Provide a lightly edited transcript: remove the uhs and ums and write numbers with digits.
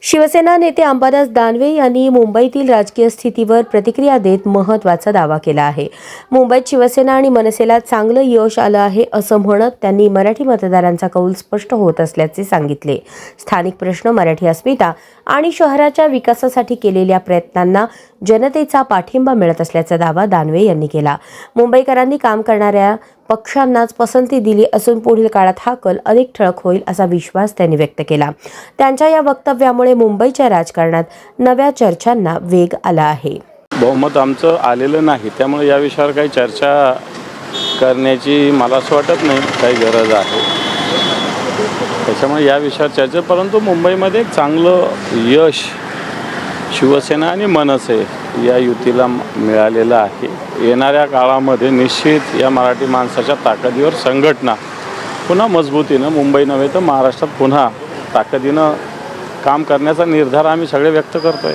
शिवसेना नेते अंबादास दानवे यांनी मुंबईतील राजकीय स्थितीवर प्रतिक्रिया देत महत्त्वाचा दावा केला आहे। मुंबईत शिवसेना आणि मनसेला चांगलं यश आलं आहे असं म्हणत त्यांनी मराठी मतदारांचा कौल स्पष्ट होत असल्याचे सांगितले। स्थानिक प्रश्न, मराठी अस्मिता आणि शहराच्या विकासासाठी केलेल्या प्रयत्नांना जनतेचा पाठिंबा मिळत असल्याचा दावा दानवे यांनी केला। मुंबईकरांनी काम करणाऱ्या पक्षांनाच पसंती दिली असून पुढील काळात हा कल अधिक ठळक होईल असा विश्वास त्यांनी व्यक्त केला। त्यांच्या या वक्तव्यामुळे मुंबईच्या राजकारणात नव्या चर्चांना वेग आला आहे। बहुमत आमचं आलेलं नाही, त्यामुळे या विषयावर काही चर्चा करण्याची मला असं वाटत नाही काही गरज आहे। त्याच्यामुळे या विषयावर चर्चा, परंतु मुंबईमध्ये चांगलं यश शिवसेना आणि मनसे या युतीला मिळालेलं आहे। येणाऱ्या काळामध्ये निश्चित या मराठी माणसाच्या ताकदीवर संघटना पुन्हा मजबूतीनं, मुंबई नव्हे तर महाराष्ट्रात पुन्हा ताकदीनं काम करण्याचा निर्धार आम्ही सगळे व्यक्त करतोय।